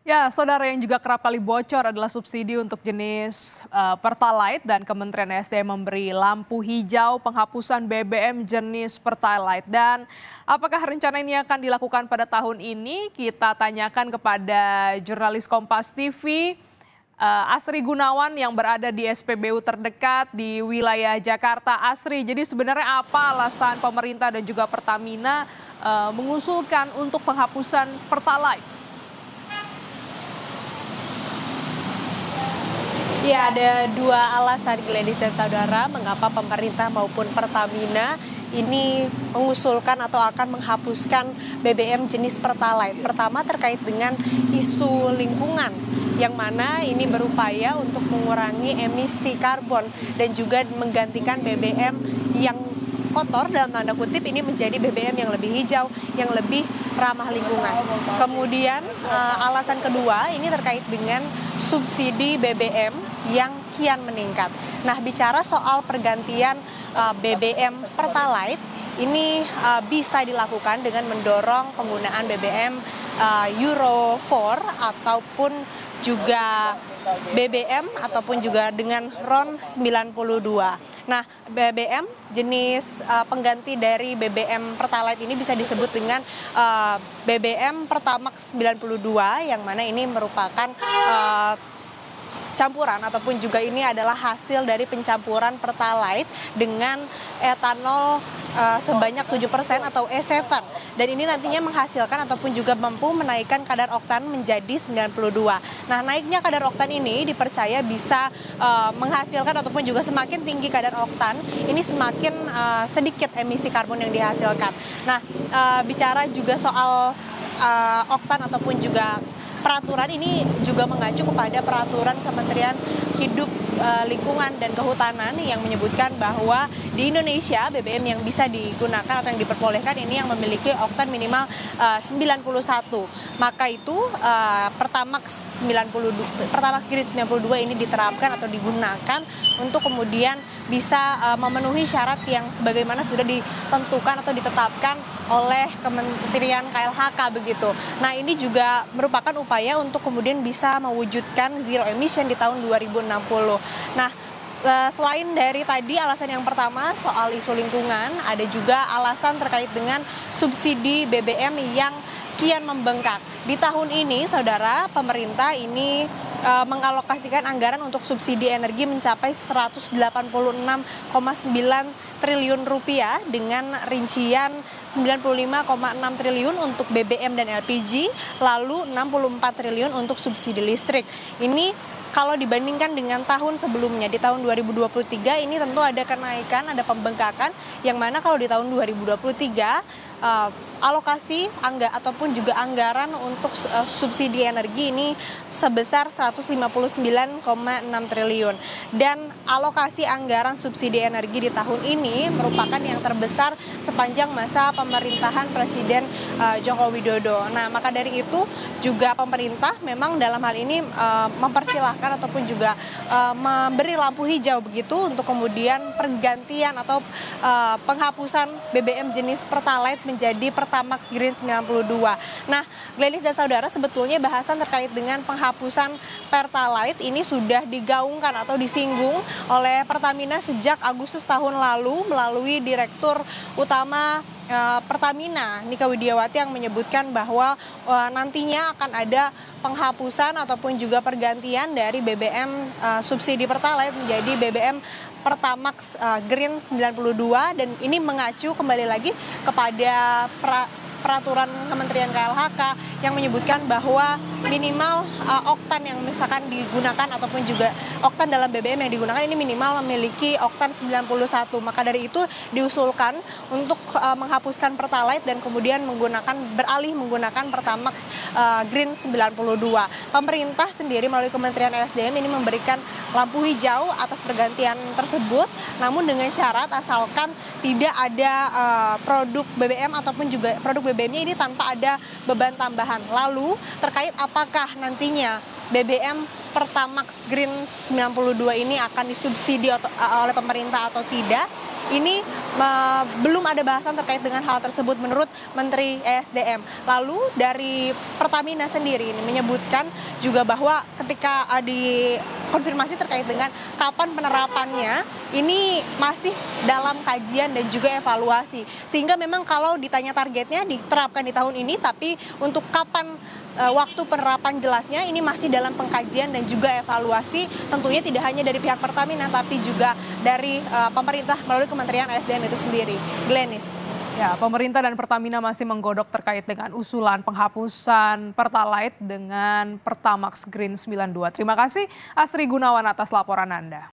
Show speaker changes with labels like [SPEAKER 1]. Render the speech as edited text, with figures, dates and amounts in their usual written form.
[SPEAKER 1] Ya, saudara, yang juga kerap kali bocor adalah subsidi untuk jenis Pertalite, dan Kementerian SDM memberi lampu hijau penghapusan BBM jenis Pertalite. Dan apakah rencana ini akan dilakukan pada tahun ini? Kita tanyakan kepada jurnalis Kompas TV, Asri Gunawan yang berada di SPBU terdekat di wilayah Jakarta. Asri, jadi sebenarnya apa alasan pemerintah dan juga Pertamina mengusulkan untuk penghapusan Pertalite?
[SPEAKER 2] Ya, ada dua alasan, Gladys dan saudara, mengapa pemerintah maupun Pertamina ini mengusulkan atau akan menghapuskan BBM jenis Pertalite. Pertama, terkait dengan isu lingkungan, yang mana ini berupaya untuk mengurangi emisi karbon dan juga menggantikan BBM yang kotor dalam tanda kutip ini menjadi BBM yang lebih hijau, yang lebih ramah lingkungan. Kemudian alasan kedua ini terkait dengan subsidi BBM yang kian meningkat. Nah, bicara soal pergantian BBM Pertalite ini bisa dilakukan dengan mendorong penggunaan BBM Euro 4 ataupun juga BBM ataupun juga dengan RON 92. Nah, BBM jenis pengganti dari BBM Pertalite ini bisa disebut dengan BBM Pertamax 92, yang mana ini merupakan campuran ataupun juga ini adalah hasil dari pencampuran Pertalite dengan etanol sebanyak 7% atau E7, dan ini nantinya menghasilkan ataupun juga mampu menaikkan kadar oktan menjadi 92. Nah, naiknya kadar oktan ini dipercaya bisa menghasilkan ataupun juga semakin tinggi kadar oktan ini semakin sedikit emisi karbon yang dihasilkan. Nah, bicara juga soal oktan ataupun juga peraturan ini juga mengacu kepada peraturan Kementerian Hidup, Lingkungan dan Kehutanan yang menyebutkan bahwa di Indonesia BBM yang bisa digunakan atau yang diperbolehkan ini yang memiliki oktan minimal 91. Maka itu Pertamax Grade 92 ini diterapkan atau digunakan untuk kemudian bisa memenuhi syarat yang sebagaimana sudah ditentukan atau ditetapkan oleh Kementerian KLHK begitu. Nah, ini juga merupakan upaya untuk kemudian bisa mewujudkan zero emission di tahun 2060. Nah, selain dari tadi alasan yang pertama soal isu lingkungan, ada juga alasan terkait dengan subsidi BBM yang kian membengkak. Di tahun ini, saudara, pemerintah ini mengalokasikan anggaran untuk subsidi energi mencapai 186,9 triliun rupiah dengan rincian 95,6 triliun untuk BBM dan LPG, lalu 64 triliun untuk subsidi listrik. Ini kalau dibandingkan dengan tahun sebelumnya, di tahun 2023 ini tentu ada kenaikan, ada pembengkakan, yang mana kalau di tahun 2023 alokasi ataupun juga anggaran untuk subsidi energi ini sebesar 159,6 triliun. Dan alokasi anggaran subsidi energi di tahun ini merupakan yang terbesar sepanjang masa pemerintahan Presiden Joko Widodo. Nah, maka dari itu juga pemerintah memang dalam hal ini mempersilahkan ataupun juga memberi lampu hijau begitu untuk kemudian pergantian atau penghapusan BBM jenis Pertalite menjadi Pertamax Green 92. Nah, Gladys dan saudara, sebetulnya bahasan terkait dengan penghapusan Pertalite ini sudah digaungkan atau disinggung oleh Pertamina sejak Agustus tahun lalu melalui Direktur Utama Pertamina, Nika Widiawati, yang menyebutkan bahwa nantinya akan ada penghapusan ataupun juga pergantian dari BBM subsidi Pertalite menjadi BBM Pertamax Green 92, dan ini mengacu kembali lagi kepada peraturan Kementerian KLHK yang menyebutkan bahwa minimal oktan yang misalkan digunakan ataupun juga oktan dalam BBM yang digunakan ini minimal memiliki oktan 91. Maka dari itu diusulkan untuk menghapuskan Pertalite dan kemudian beralih menggunakan Pertamax Green 92. Pemerintah sendiri melalui Kementerian SDM ini memberikan lampu hijau atas pergantian tersebut, namun dengan syarat asalkan tidak ada produk BBM ataupun juga produk BBM-nya ini tanpa ada beban tambahan. Lalu terkait apakah nantinya BBM Pertamax Green 92 ini akan disubsidi oleh pemerintah atau tidak. Ini belum ada bahasan terkait dengan hal tersebut menurut Menteri ESDM. Lalu dari Pertamina sendiri ini menyebutkan juga bahwa ketika dikonfirmasi terkait dengan kapan penerapannya, ini masih dalam kajian dan juga evaluasi. Sehingga memang kalau ditanya targetnya diterapkan di tahun ini, tapi untuk kapan waktu penerapan jelasnya ini masih dalam pengkajian dan juga evaluasi, tentunya tidak hanya dari pihak Pertamina tapi juga dari pemerintah melalui Kementerian ESDM itu sendiri. Glenis.
[SPEAKER 1] Ya, pemerintah dan Pertamina masih menggodok terkait dengan usulan penghapusan Pertalite dengan Pertamax Green 92. Terima kasih Astri Gunawan atas laporan Anda.